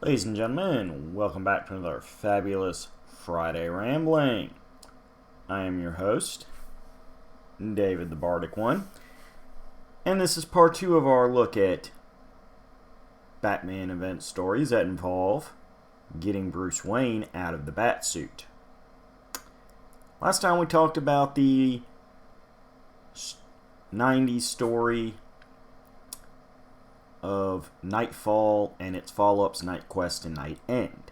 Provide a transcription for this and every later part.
Ladies and gentlemen, welcome back to another fabulous Friday Rambling. I am your host, David the Bardic One, and this is part 2 of our look at Batman event stories that involve getting Bruce Wayne out of the Batsuit. Last time we talked about the 90s story of Nightfall and its follow-ups Night Quest and Night End,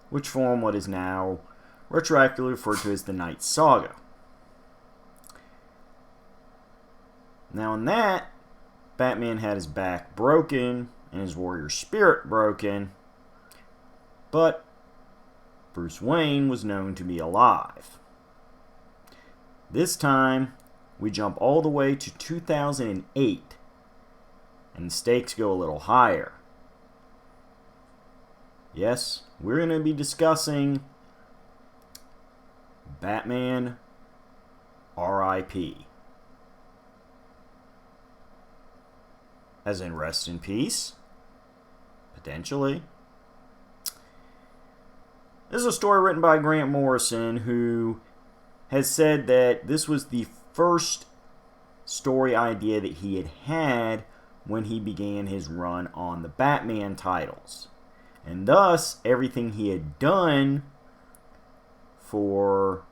which form what is now retroactively referred to as the Night Saga. Now in that, Batman had his back broken and his warrior spirit broken, but Bruce Wayne was known to be alive. This time, we jump all the way to 2008, and the stakes go a little higher. Yes, we're going to be discussing Batman R.I.P. As in rest in peace? Potentially. This is a story written by Grant Morrison, who has said that this was the first story idea that he had when he began his run on the Batman titles. And thus, everything he had done for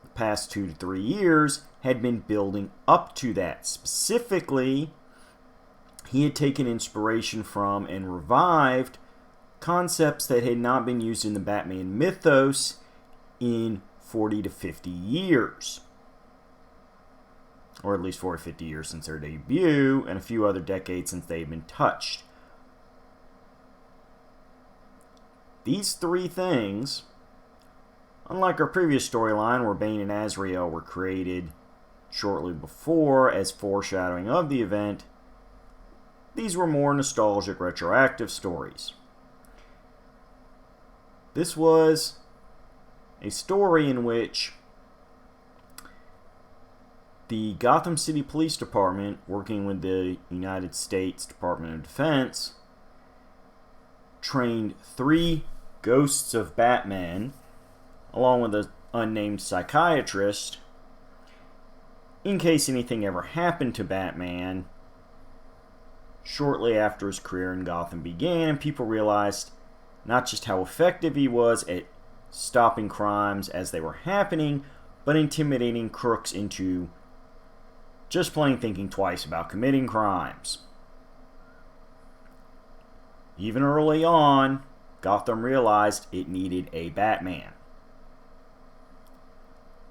the past 2 to 3 years had been building up to that. Specifically, he had taken inspiration from and revived concepts that had not been used in the Batman mythos in 40 to 50 years. Or at least 40 to 50 years since their debut, and a few other decades since they've been touched. These three things, unlike our previous storyline where Bane and Azrael were created shortly before as foreshadowing of the event, these were more nostalgic, retroactive stories. This was a story in which the Gotham City Police Department, working with the United States Department of Defense, trained 3 ghosts of Batman, along with an unnamed psychiatrist, in case anything ever happened to Batman shortly after his career in Gotham began, and people realized not just how effective he was at stopping crimes as they were happening, but intimidating crooks into just plain thinking twice about committing crimes. Even early on, Gotham realized it needed a Batman.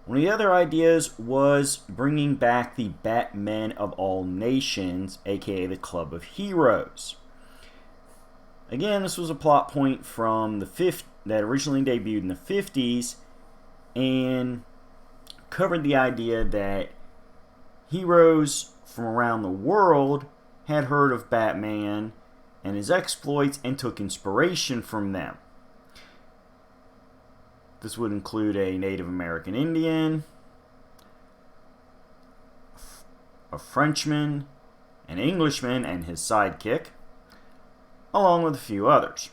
One of the other ideas was bringing back the Batmen of all nations, aka the Club of Heroes. Again, this was a plot point from that originally debuted in the 50s and covered the idea that heroes from around the world had heard of Batman and his exploits and took inspiration from them. This would include a Native American Indian, a Frenchman, an Englishman and his sidekick, along with a few others.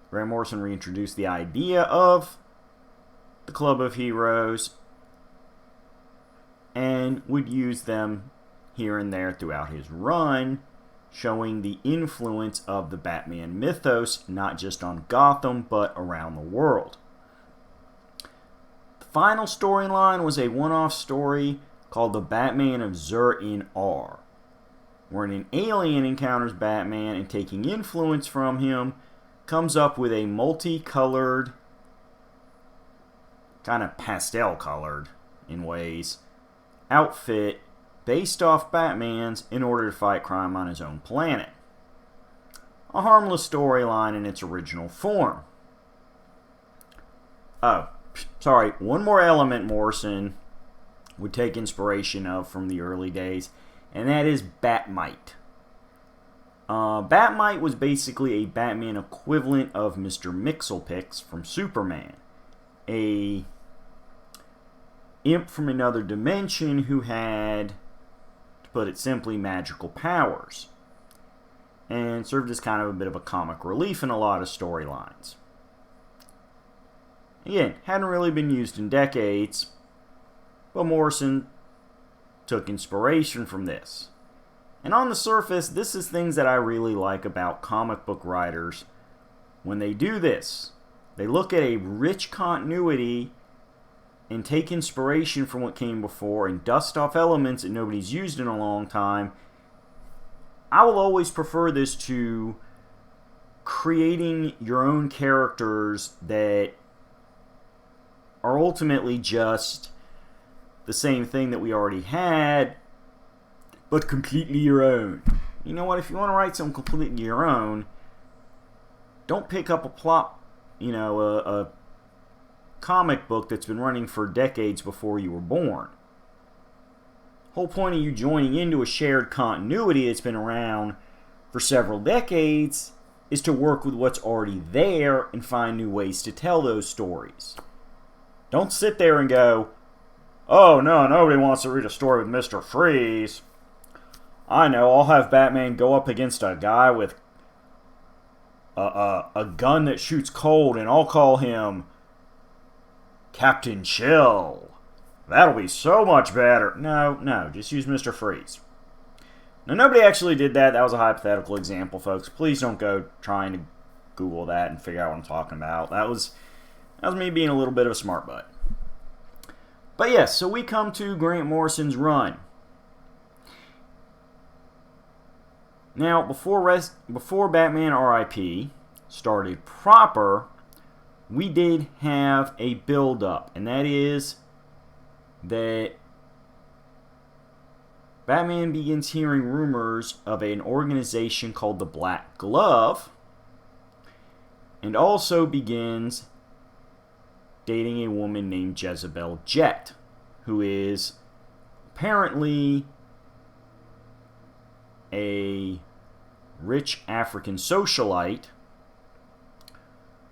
Grant Morrison reintroduced the idea of the Club of Heroes and would use them here and there throughout his run, showing the influence of the Batman mythos, not just on Gotham, but around the world. The final storyline was a one-off story called The Batman of Zur-En-Arr, where an alien encounters Batman and, taking influence from him, comes up with a multicolored, kind of pastel-colored in ways, outfit based off Batman's in order to fight crime on his own planet. A harmless storyline in its original form. Oh, sorry, one more element Morrison would take inspiration of from the early days, and that is Batmite. Batmite was basically a Batman equivalent of Mr. Mxyzptlk from Superman, a imp from another dimension who had, to put it simply, magical powers. and served as kind of a bit of a comic relief in a lot of storylines. Again, hadn't really been used in decades, but Morrison took inspiration from this. And on the surface, this is things that I really like about comic book writers when they do this. They look at a rich continuity and take inspiration from what came before and dust off elements that nobody's used in a long time. I will always prefer this to creating your own characters that are ultimately just the same thing that we already had, but completely your own. You know what? If you want to write something completely your own, don't pick up a plot, a comic book that's been running for decades before you were born. Whole point of you joining into a shared continuity that's been around for several decades is to work with what's already there and find new ways to tell those stories. Don't sit there and go, oh no, nobody wants to read a story with Mr. Freeze. I know, I'll have Batman go up against a guy with a gun that shoots cold, and I'll call him Captain Chill. That'll be so much better. No, just use Mr. Freeze. Now, nobody actually did that. That was a hypothetical example, folks. Please don't go trying to Google that and figure out what I'm talking about. That was me being a little bit of a smart butt. But yes, so we come to Grant Morrison's run. Now, before Batman R.I.P. started proper, we did have a build-up, and that is that Batman begins hearing rumors of an organization called the Black Glove, and also begins dating a woman named Jezebel Jet, who is apparently a rich African socialite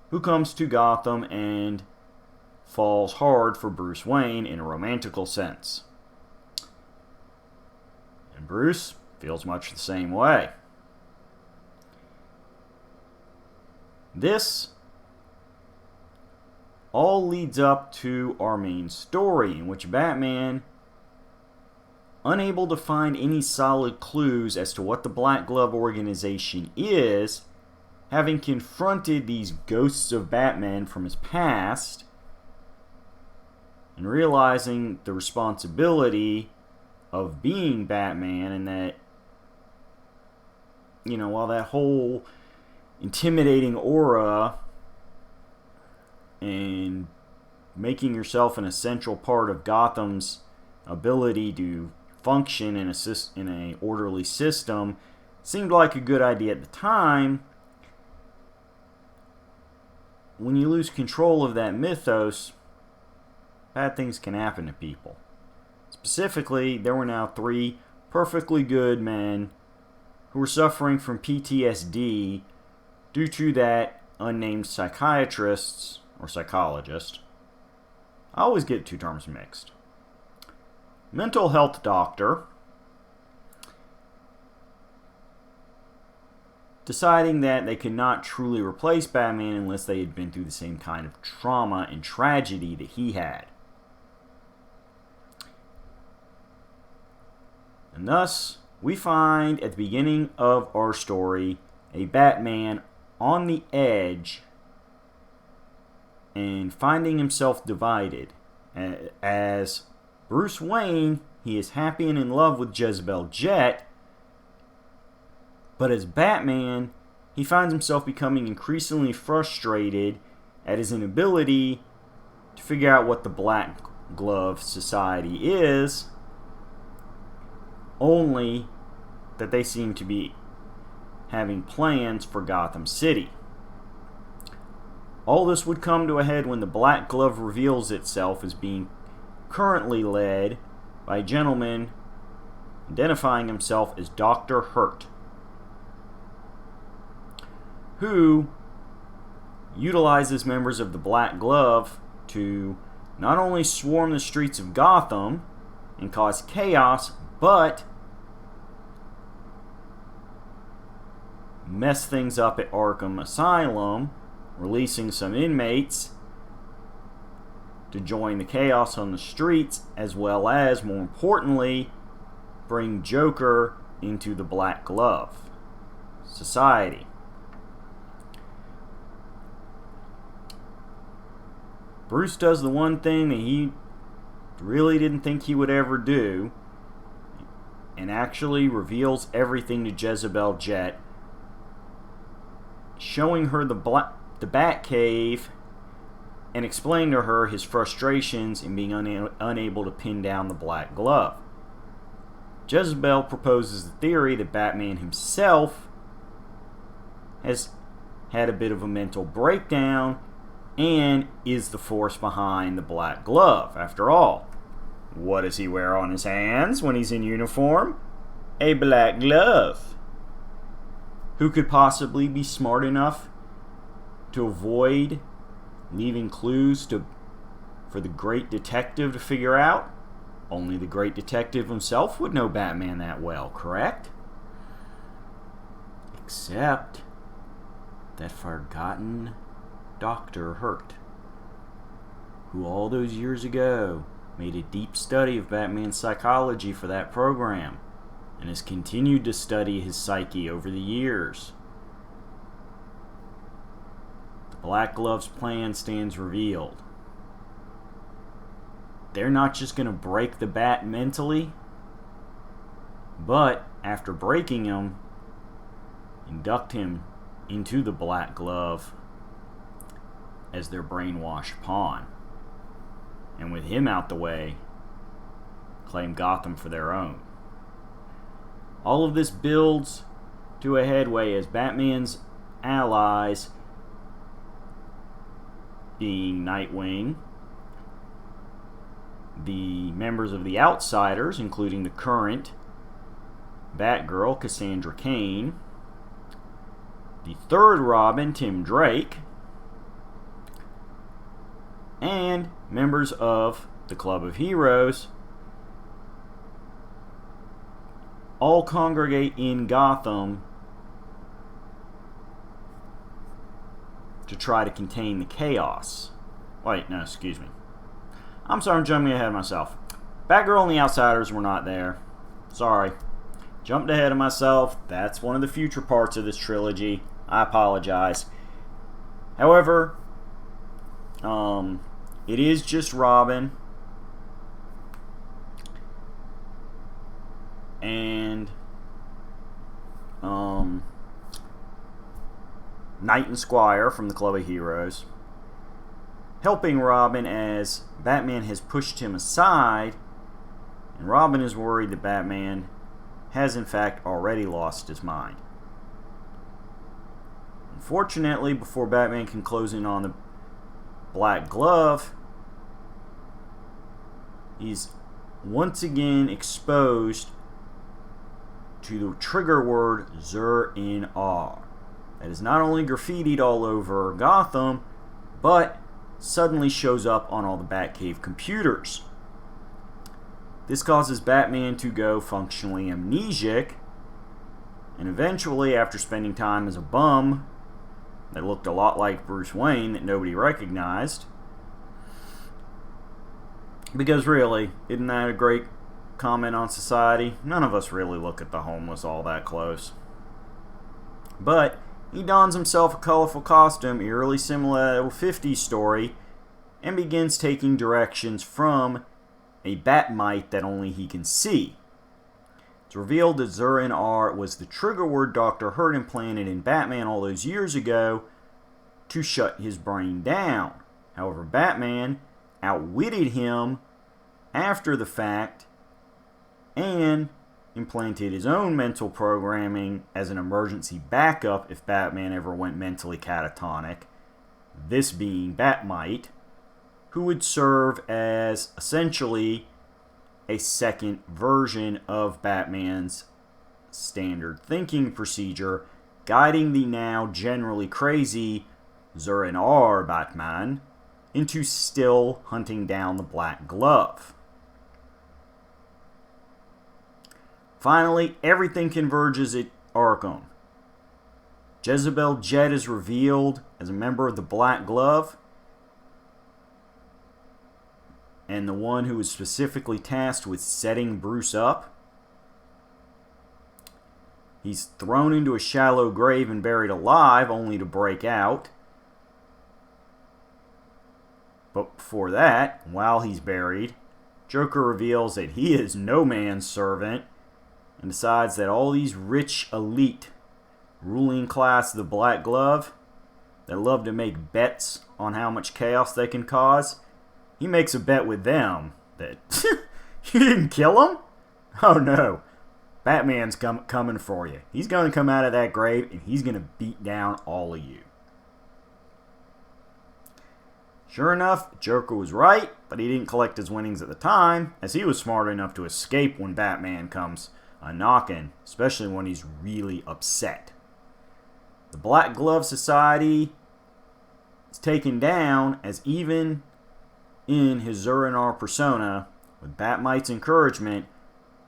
who comes to Gotham and falls hard for Bruce Wayne in a romantical sense. And Bruce feels much the same way. This all leads up to our main story, in which Batman, unable to find any solid clues as to what the Black Glove organization is, having confronted these ghosts of Batman from his past, and realizing the responsibility of being Batman, and that, while that whole intimidating aura and making yourself an essential part of Gotham's ability to function in an orderly system seemed like a good idea at the time, when you lose control of that mythos, bad things can happen to people. Specifically, there were now 3 perfectly good men who were suffering from PTSD due to that unnamed psychiatrist or psychologist. I always get 2 terms mixed. Mental health doctor deciding that they could not truly replace Batman unless they had been through the same kind of trauma and tragedy that he had. And thus, we find at the beginning of our story a Batman on the edge and finding himself divided. As Bruce Wayne, he is happy and in love with Jezebel Jet, but as Batman, he finds himself becoming increasingly frustrated at his inability to figure out what the Black Glove Society is, only that they seem to be having plans for Gotham City. All this would come to a head when the Black Glove reveals itself as being currently led by a gentleman identifying himself as Dr. Hurt, who utilizes members of the Black Glove to not only swarm the streets of Gotham and cause chaos, but mess things up at Arkham Asylum, releasing some inmates to join the chaos on the streets, as well as, more importantly, bring Joker into the Black Glove Society. Bruce does the one thing that he really didn't think he would ever do, and actually reveals everything to Jezebel Jet, showing her the Batcave and explaining to her his frustrations in being unable to pin down the Black Glove. Jezebel proposes the theory that Batman himself has had a bit of a mental breakdown and is the force behind the Black Glove. After all, what does he wear on his hands when he's in uniform? A black glove. Who could possibly be smart enough to avoid leaving clues for the great detective to figure out? Only the great detective himself would know Batman that well, correct? Except that forgotten Dr. Hurt, who all those years ago made a deep study of Batman's psychology for that program, and has continued to study his psyche over the years. The Black Glove's plan stands revealed. They're not just going to break the Bat mentally, but after breaking him, induct him into the Black Glove as their brainwashed pawn. And with him out the way, claim Gotham for their own. All of this builds to a headway as Batman's allies, being Nightwing, the members of the Outsiders, including the current Batgirl, Cassandra Cain, the third Robin, Tim Drake, and members of the Club of Heroes, all congregate in Gotham to try to contain the chaos. Wait, no, excuse me. I'm sorry, I'm jumping ahead of myself. Batgirl and the Outsiders were not there. Sorry. Jumped ahead of myself. That's one of the future parts of this trilogy. I apologize. However, it is just Robin and Knight and Squire from the Club of Heroes helping Robin as Batman has pushed him aside, and Robin is worried that Batman has in fact already lost his mind. Unfortunately, before Batman can close in on the Black Glove, he's once again exposed to the trigger word Zur-In-R. That is not only graffitied all over Gotham, but suddenly shows up on all the Batcave computers. This causes Batman to go functionally amnesiac, and eventually, after spending time as a bum that looked a lot like Bruce Wayne that nobody recognized, because really, isn't that a great comment on society? None of us really look at the homeless all that close. But he dons himself a colorful costume, eerily similar to a 50s story, and begins taking directions from a Batmite that only he can see. It's revealed that Zur-In-R was the trigger word Dr. Hurt implanted in Batman all those years ago to shut his brain down. However, Batman outwitted him after the fact and implanted his own mental programming as an emergency backup if Batman ever went mentally catatonic, this being Batmite, who would serve as essentially a second version of Batman's standard thinking procedure, guiding the now generally crazy Zur-In-R Batman into still hunting down the Black Glove. Finally, everything converges at Arkham. Jezebel Jet is revealed as a member of the Black Glove, and the one who was specifically tasked with setting Bruce up. He's thrown into a shallow grave and buried alive, only to break out. But before that, while he's buried, Joker reveals that he is no man's servant and decides that all these rich elite ruling class of the Black Glove that love to make bets on how much chaos they can cause, he makes a bet with them that you didn't kill him? Oh no, Batman's coming for you. He's going to come out of that grave and he's going to beat down all of you. Sure enough, Joker was right, but he didn't collect his winnings at the time, as he was smart enough to escape when Batman comes a-knocking, especially when he's really upset. The Black Glove Society is taken down, as even in his Zur-En-Arrh persona, with Batmite's encouragement,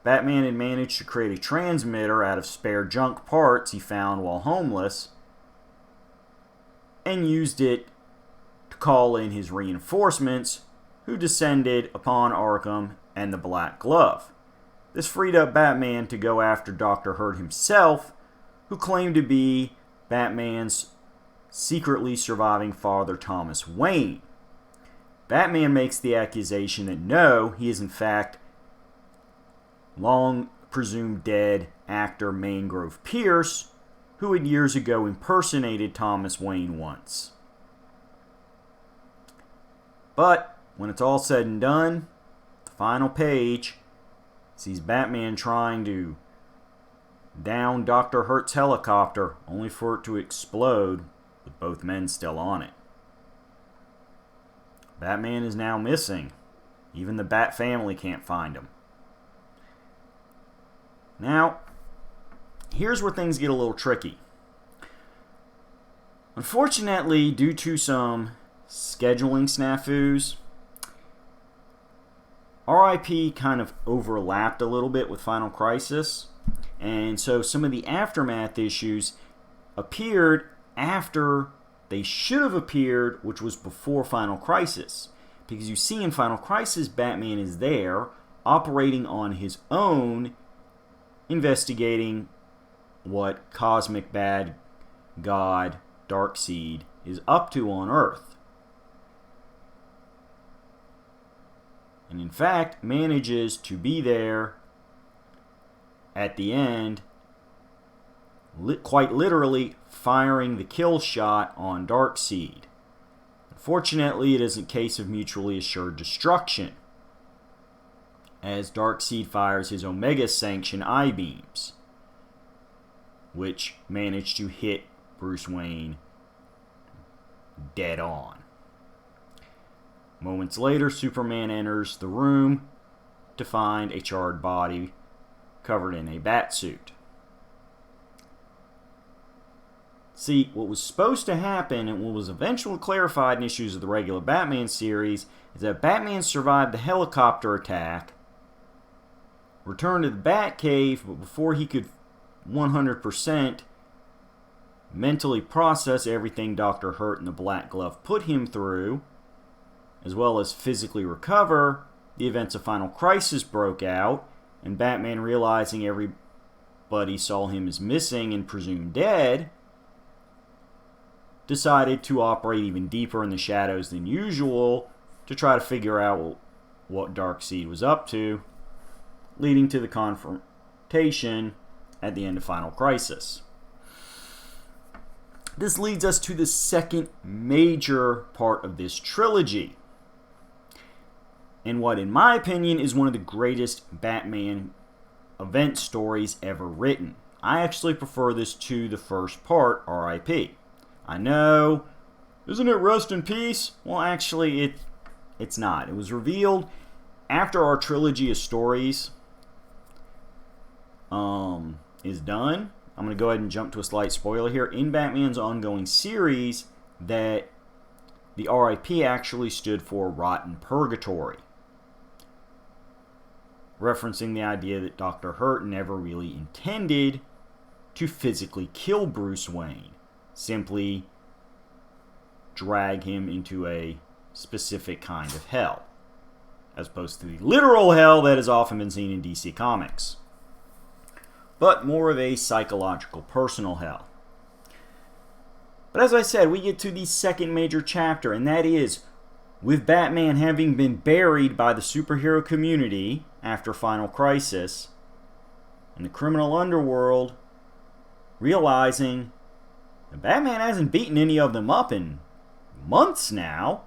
Batman had managed to create a transmitter out of spare junk parts he found while homeless, and used it to call in his reinforcements, who descended upon Arkham and the Black Glove. This freed up Batman to go after Dr. Hurt himself, who claimed to be Batman's secretly surviving father, Thomas Wayne. Batman makes the accusation that no, he is in fact long presumed dead actor Mangrove Pierce, who had years ago impersonated Thomas Wayne once. But when it's all said and done, the final page sees Batman trying to down Dr. Hurt's helicopter, only for it to explode with both men still on it. Batman is now missing. Even the Bat family can't find him. Now, here's where things get a little tricky. Unfortunately, due to some scheduling snafus, RIP kind of overlapped a little bit with Final Crisis, and so some of the Aftermath issues appeared after they should have appeared, which was before Final Crisis. Because you see in Final Crisis, Batman is there, operating on his own, investigating what Cosmic Bad God Darkseid is up to on Earth. And in fact, manages to be there at the end, quite literally firing the kill shot on Darkseid. Unfortunately, it is a case of mutually assured destruction, as Darkseid fires his Omega Sanction I-beams, which manage to hit Bruce Wayne dead on. Moments later, Superman enters the room to find a charred body covered in a batsuit. See, what was supposed to happen, and what was eventually clarified in issues of the regular Batman series, is that Batman survived the helicopter attack, returned to the Batcave, but before he could 100% mentally process everything Dr. Hurt and the Black Glove put him through, as well as physically recover, the events of Final Crisis broke out, and Batman, realizing everybody saw him as missing and presumed dead, decided to operate even deeper in the shadows than usual to try to figure out what Darkseid was up to, leading to the confrontation at the end of Final Crisis. This leads us to the second major part of this trilogy, and what, in my opinion, is one of the greatest Batman event stories ever written. I actually prefer this to the first part, R.I.P. I know, isn't it Rest in Peace? Well, actually, it's not. It was revealed after our trilogy of stories is done. I'm going to go ahead and jump to a slight spoiler here. In Batman's ongoing series, that the R.I.P. actually stood for Rotten Purgatory, referencing the idea that Dr. Hurt never really intended to physically kill Bruce Wayne. simply drag him into a specific kind of hell, as opposed to the literal hell that has often been seen in DC Comics, but more of a psychological, personal hell. But as I said, we get to the second major chapter, and that is with Batman having been buried by the superhero community after Final Crisis, and the criminal underworld realizing that Batman hasn't beaten any of them up in months now.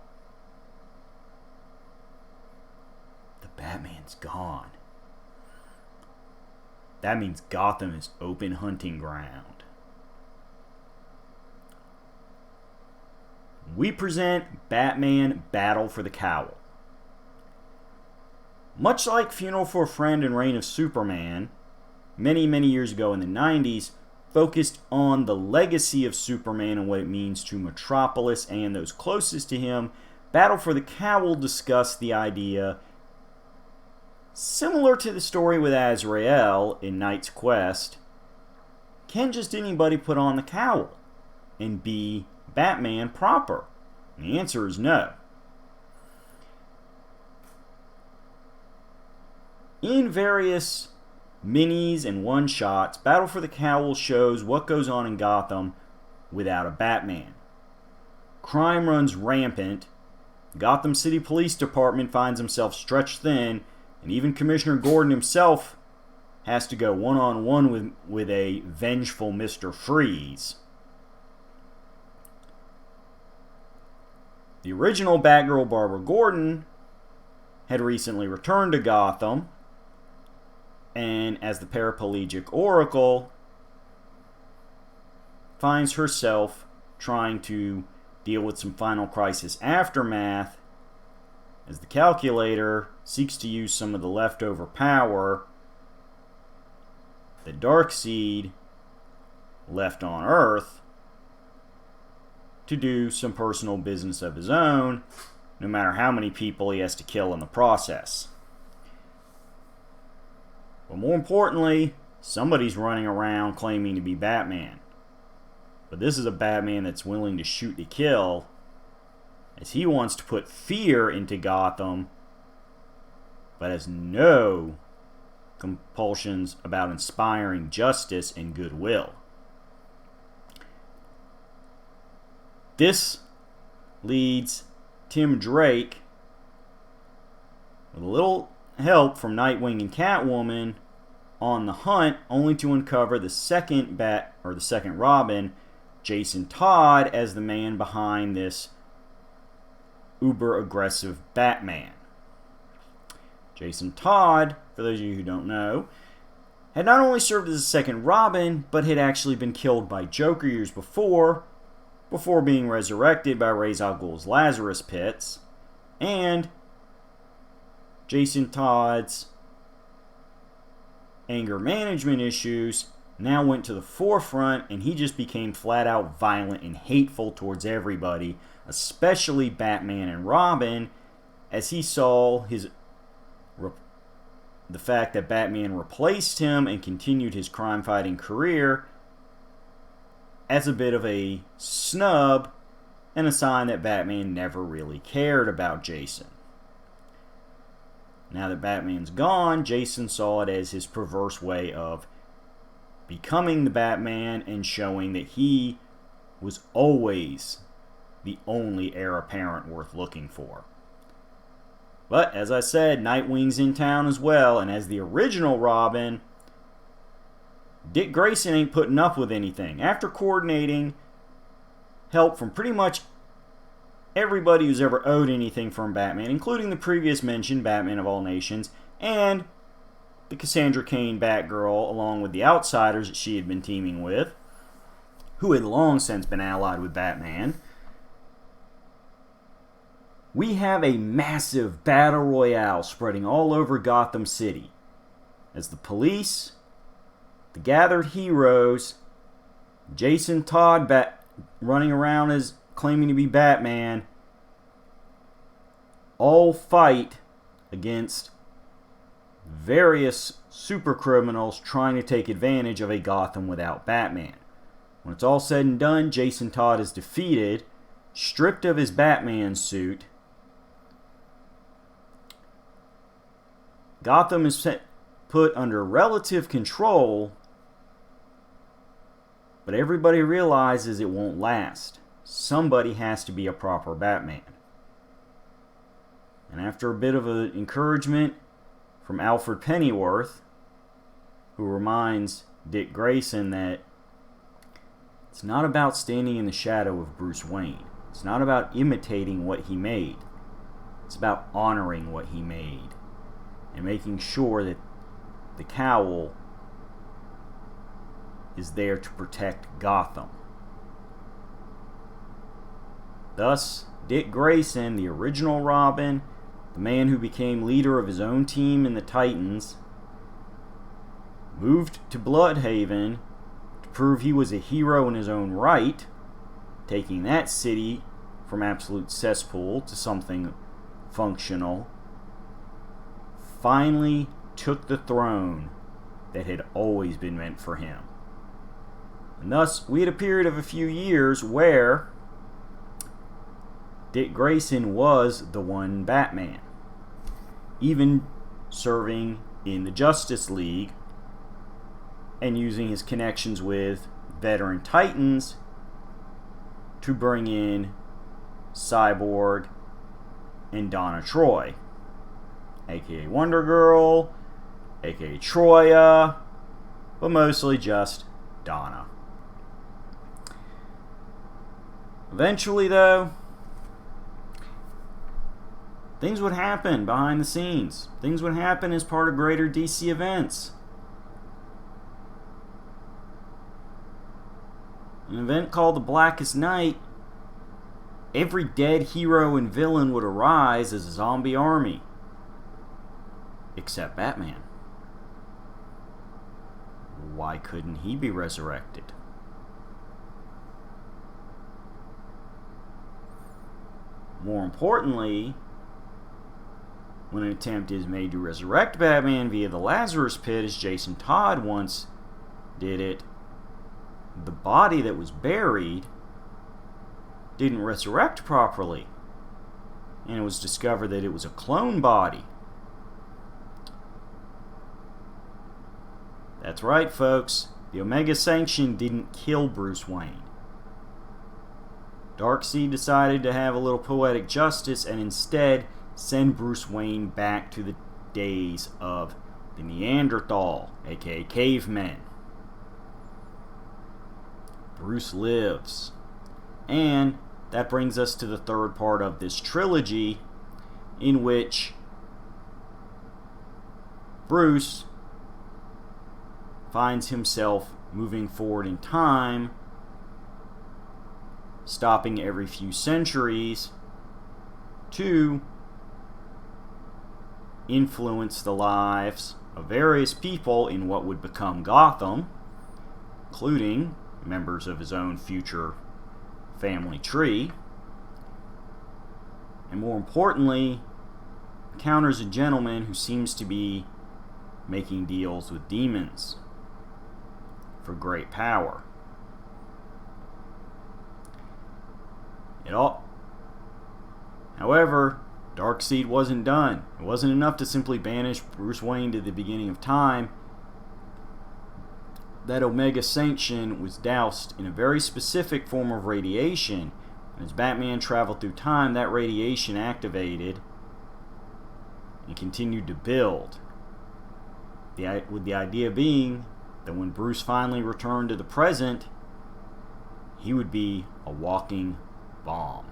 The Batman's gone. That means Gotham is open hunting ground. We present Batman Battle for the Cowl. Much like Funeral for a Friend and Reign of Superman, many years ago in the 90s, focused on the legacy of Superman and what it means to Metropolis and those closest to him, Battle for the Cowl discussed the idea, similar to the story with Azrael in Knight's Quest, can just anybody put on the cowl and be Batman proper? And the answer is no. In various minis and one-shots, Battle for the Cowl shows what goes on in Gotham without a Batman. Crime runs rampant, Gotham City Police Department finds himself stretched thin, and even Commissioner Gordon himself has to go one-on-one with a vengeful Mr. Freeze. The original Batgirl Barbara Gordon had recently returned to Gotham, and as the paraplegic Oracle, finds herself trying to deal with some Final Crisis aftermath as the Calculator seeks to use some of the leftover power that Darkseid left on Earth to do some personal business of his own, no matter how many people he has to kill in the process. But more importantly, somebody's running around claiming to be Batman. But this is a Batman that's willing to shoot to kill, as he wants to put fear into Gotham, but has no compulsions about inspiring justice and goodwill. This leads Tim Drake, with a little help from Nightwing and Catwoman, on the hunt, only to uncover the second Robin, Jason Todd, as the man behind this uber-aggressive Batman. Jason Todd, for those of you who don't know, had not only served as a second Robin, but had actually been killed by Joker years before being resurrected by Ra's al Ghul's Lazarus Pits, and Jason Todd's anger management issues now went to the forefront, and he just became flat out violent and hateful towards everybody, especially Batman and Robin, as he saw the fact that Batman replaced him and continued his crime-fighting career as a bit of a snub and a sign that Batman never really cared about Jason. Now that Batman's gone, Jason saw it as his perverse way of becoming the Batman and showing that he was always the only heir apparent worth looking for. But, as I said, Nightwing's in town as well, and as the original Robin, Dick Grayson ain't putting up with anything. After coordinating help from pretty much everybody who's ever owed anything from Batman, including the previous mentioned Batman of All Nations, and the Cassandra Cain Batgirl, along with the outsiders that she had been teaming with, who had long since been allied with Batman, we have a massive battle royale spreading all over Gotham City, as the police, the gathered heroes, Jason Todd running around as claiming to be Batman, all fight against various super criminals trying to take advantage of a Gotham without Batman. When it's all said and done, Jason Todd is defeated, stripped of his Batman suit. Gotham is put under relative control, but everybody realizes it won't last. Somebody has to be a proper Batman. And after a bit of an encouragement from Alfred Pennyworth, who reminds Dick Grayson that it's not about standing in the shadow of Bruce Wayne. It's not about imitating what he made. It's about honoring what he made and making sure that the Cowl is there to protect Gotham. Thus, Dick Grayson, the original Robin, the man who became leader of his own team in the Titans, moved to Bloodhaven to prove he was a hero in his own right, taking that city from absolute cesspool to something functional, finally took the throne that had always been meant for him. And thus, we had a period of a few years where Dick Grayson was the one Batman, even serving in the Justice League and using his connections with veteran Titans to bring in Cyborg and Donna Troy, aka Wonder Girl, aka Troya, but mostly just Donna. Eventually, though, things would happen behind the scenes. Things would happen as part of greater DC events. An event called the Blackest Night, every dead hero and villain would arise as a zombie army. Except Batman. Why couldn't he be resurrected? More importantly, when an attempt is made to resurrect Batman via the Lazarus Pit, as Jason Todd once did it, the body that was buried didn't resurrect properly, and it was discovered that it was a clone body. That's right, folks. The Omega Sanction didn't kill Bruce Wayne. Darkseid decided to have a little poetic justice and instead send Bruce Wayne back to the days of the Neanderthal, aka cavemen. Bruce lives. And that brings us to the third part of this trilogy, in which Bruce finds himself moving forward in time, stopping every few centuries to influence the lives of various people in what would become Gotham, including members of his own future family tree, and more importantly, encounters a gentleman who seems to be making deals with demons for great power. However, Darkseid wasn't done. It wasn't enough to simply banish Bruce Wayne to the beginning of time. That Omega Sanction was doused in a very specific form of radiation. And as Batman traveled through time, that radiation activated and continued to build. With the idea being that when Bruce finally returned to the present, he would be a walking bomb.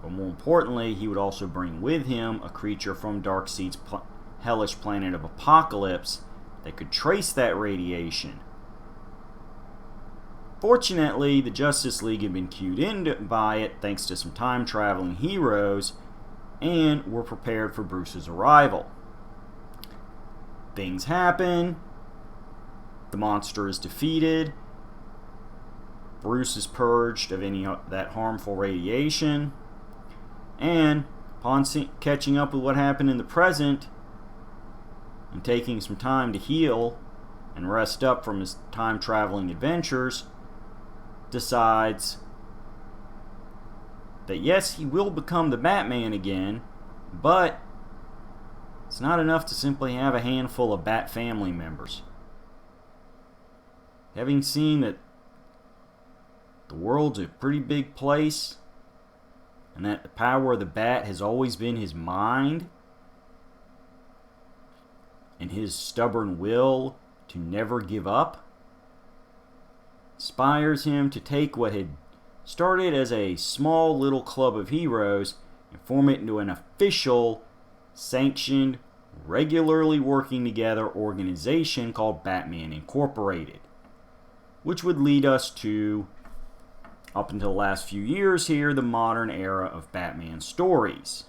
But more importantly, he would also bring with him a creature from Darkseid's hellish planet of Apocalypse that could trace that radiation. Fortunately, the Justice League had been cued in by it thanks to some time-traveling heroes, and were prepared for Bruce's arrival. Things happen. The monster is defeated. Bruce is purged of any of that harmful radiation. And upon catching up with what happened in the present and taking some time to heal and rest up from his time-traveling adventures, decides that yes, he will become the Batman again, but it's not enough to simply have a handful of Bat family members. Having seen that the world's a pretty big place, and that the power of the Bat has always been his mind, and his stubborn will to never give up, inspires him to take what had started as a small little club of heroes and form it into an official, sanctioned, regularly working together organization called Batman Incorporated, which would lead us to, up until the last few years here, the modern era of Batman stories,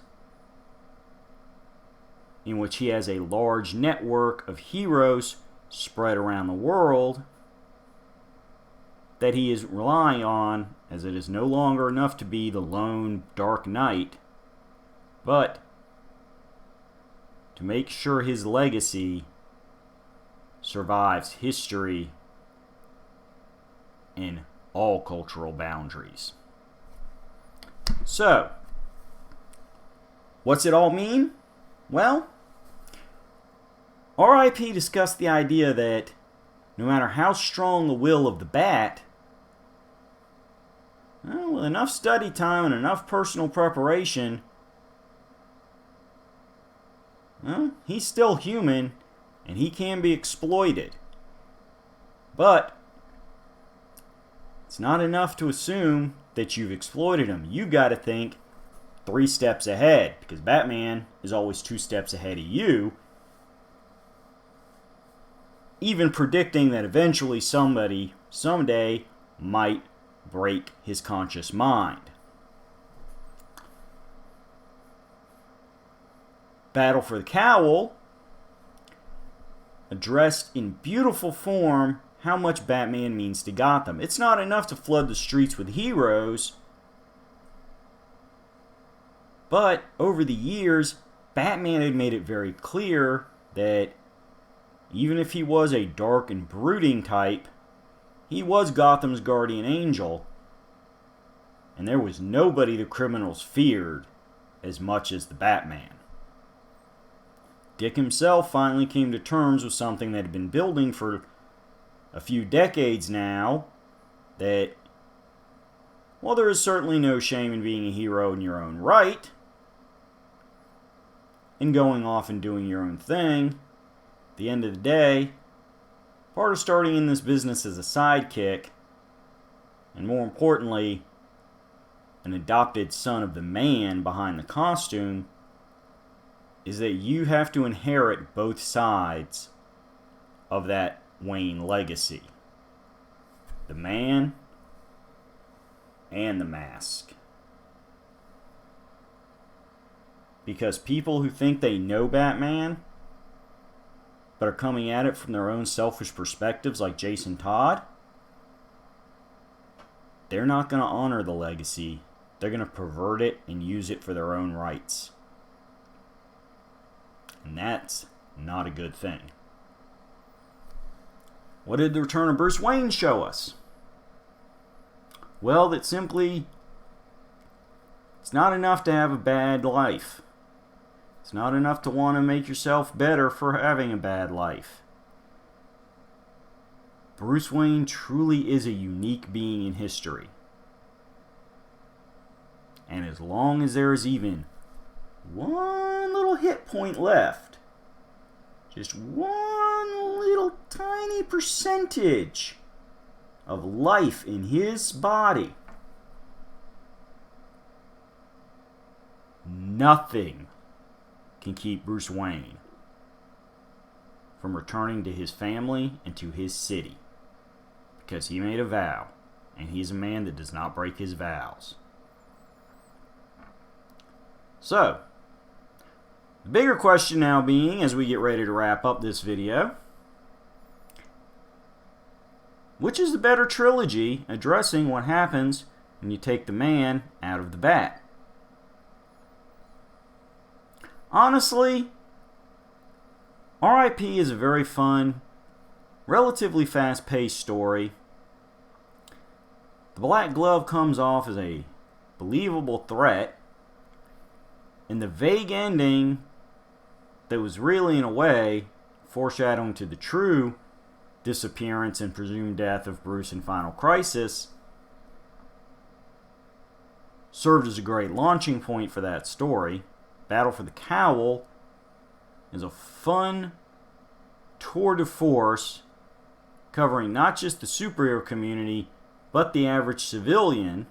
in which he has a large network of heroes spread around the world that he is relying on, as it is no longer enough to be the lone Dark Knight, but to make sure his legacy survives history and all cultural boundaries. So, what's it all mean? Well, R.I.P. discussed the idea that no matter how strong the will of the Bat, well, with enough study time and enough personal preparation, well, he's still human and he can be exploited. But it's not enough to assume that you've exploited him. You got to think 3 steps ahead, because Batman is always 2 steps ahead of you, even predicting that eventually somebody, someday, might break his conscious mind. Battle for the Cowl addressed in beautiful form how much Batman means to Gotham. It's not enough to flood the streets with heroes, but over the years, Batman had made it very clear that even if he was a dark and brooding type, he was Gotham's guardian angel, and there was nobody the criminals feared as much as the Batman. Dick himself finally came to terms with something that had been building for a few decades now, that while there is certainly no shame in being a hero in your own right, and going off and doing your own thing, at the end of the day, part of starting in this business as a sidekick, and more importantly, an adopted son of the man behind the costume, is that you have to inherit both sides of that Wayne legacy. The man and the mask. Because people who think they know Batman, but are coming at it from their own selfish perspectives like Jason Todd, they're not going to honor the legacy. They're going to pervert it and use it for their own rights. And that's not a good thing. What did the return of Bruce Wayne show us? Well, that simply, it's not enough to have a bad life. It's not enough to want to make yourself better for having a bad life. Bruce Wayne truly is a unique being in history. And as long as there is even one little hit point left, just one little tiny percentage of life in his body, nothing can keep Bruce Wayne from returning to his family and to his city, because he made a vow, and he's a man that does not break his vows. So, the bigger question now being, as we get ready to wrap up this video, which is the better trilogy addressing what happens when you take the man out of the Bat? Honestly, R.I.P. is a very fun relatively fast-paced story. The Black Glove comes off as a believable threat, and the vague ending that was really, in a way, foreshadowing to the true disappearance and presumed death of Bruce in Final Crisis served as a great launching point for that story. Battle for the Cowl is a fun tour de force covering not just the superhero community, but the average civilian.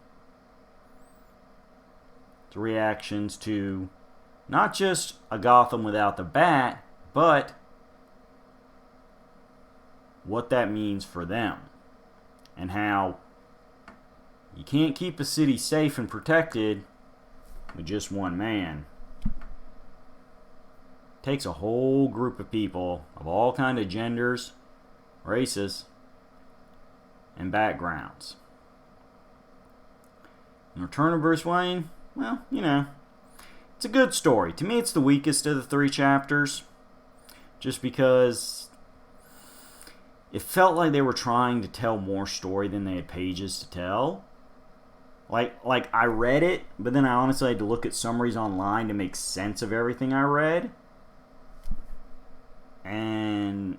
The reactions to not just a Gotham without the Bat, but what that means for them. And how you can't keep a city safe and protected with just one man. It takes a whole group of people of all kinds of genders, races, and backgrounds. And Return of Bruce Wayne, well, you know, it's a good story. To me, it's the weakest of the 3 chapters, just because it felt like they were trying to tell more story than they had pages to tell. Like I read it, but then I honestly had to look at summaries online to make sense of everything I read. And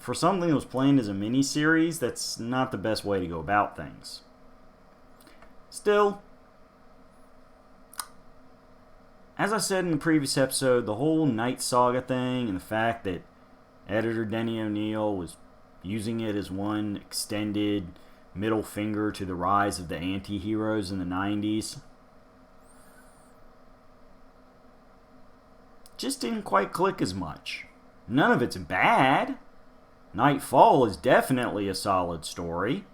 for something that was planned as a mini-series, that's not the best way to go about things. Still, as I said in the previous episode, the whole Night Saga thing and the fact that editor Denny O'Neil was using it as one extended middle finger to the rise of the anti-heroes in the 90s just didn't quite click as much. None of it's bad. Nightfall is definitely a solid story.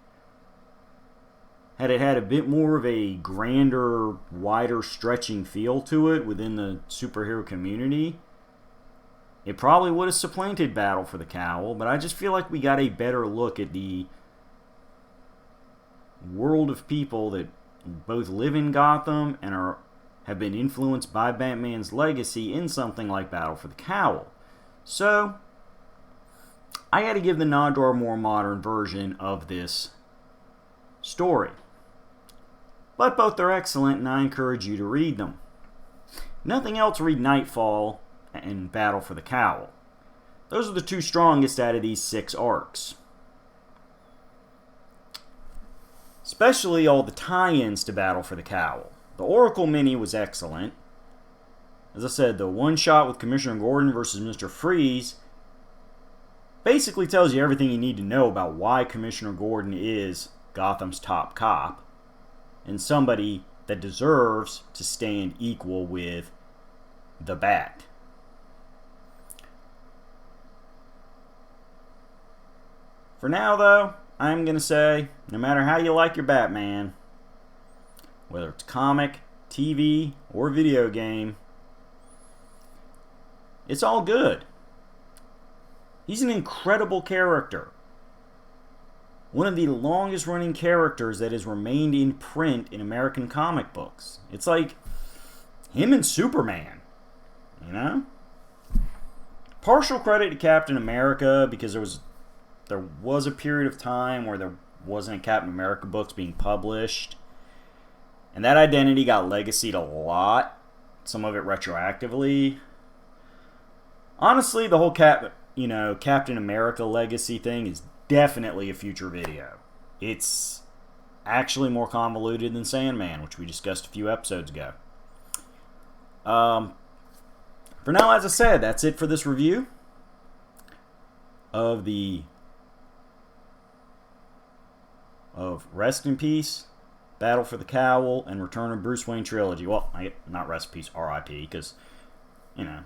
Had it had a bit more of a grander, wider stretching feel to it within the superhero community, it probably would have supplanted Battle for the Cowl, but I just feel like we got a better look at the world of people that both live in Gotham and have been influenced by Batman's legacy in something like Battle for the Cowl. So, I got to give the nod to our more modern version of this story. But both are excellent, and I encourage you to read them. Nothing else, read Nightfall and Battle for the Cowl. Those are the 2 strongest out of these 6 arcs. Especially all the tie-ins to Battle for the Cowl. The Oracle mini was excellent. As I said, the one-shot with Commissioner Gordon versus Mr. Freeze basically tells you everything you need to know about why Commissioner Gordon is Gotham's top cop and somebody that deserves to stand equal with the Bat. For now, though, I'm going to say, no matter how you like your Batman, whether it's comic, TV, or video game, it's all good. He's an incredible character. One of the longest running characters that has remained in print in American comic books. It's like him and Superman, you know? Partial credit to Captain America, because there was a period of time where there wasn't Captain America books being published. And that identity got legacied a lot. Some of it retroactively. Honestly, the whole Captain America legacy thing is definitely a future video. It's actually more convoluted than Sandman, which we discussed a few episodes ago. For now, as I said, that's it for this review of Rest in Peace, Battle for the Cowl, and Return of Bruce Wayne trilogy. Well, not Rest in Peace, R.I.P., because, you know,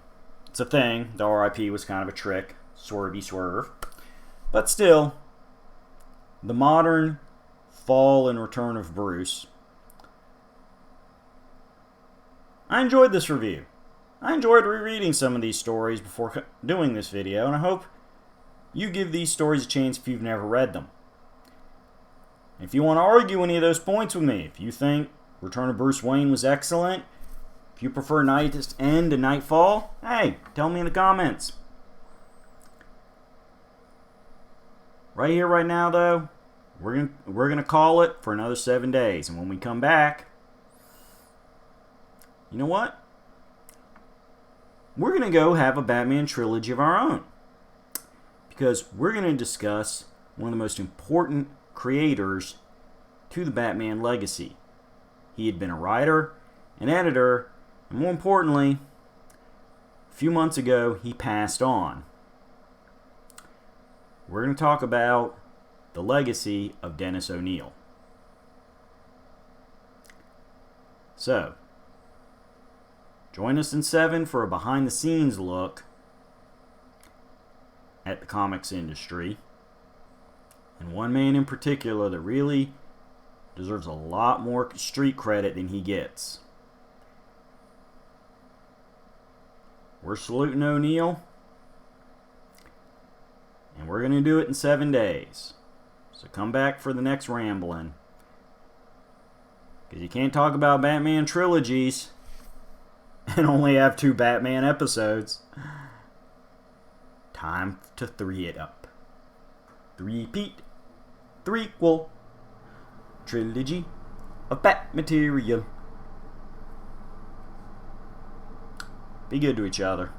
it's a thing. The R.I.P. was kind of a trick. Swervy swerve. But still, the modern fall and return of Bruce. I enjoyed this review. I enjoyed rereading some of these stories before doing this video, and I hope you give these stories a chance if you've never read them. If you want to argue any of those points with me, if you think Return of Bruce Wayne was excellent, if you prefer Night's End to Nightfall, hey, tell me in the comments. Right here, right now, though, we're gonna call it for another 7 days. And when we come back, you know what? We're gonna go have a Batman trilogy of our own. Because we're gonna discuss one of the most important creators to the Batman legacy. He had been a writer, an editor, and more importantly, a few months ago, he passed on. We're going to talk about the legacy of Dennis O'Neil. So, join us in 7 for a behind-the-scenes look at the comics industry. And one man in particular that really deserves a lot more street credit than he gets. We're saluting O'Neil, and we're going to do it in 7 days. So come back for the next rambling. Because you can't talk about Batman trilogies and only have 2 Batman episodes. Time to 3 it up. 3-peat, 3-equal trilogy of Bat material. Be good to each other.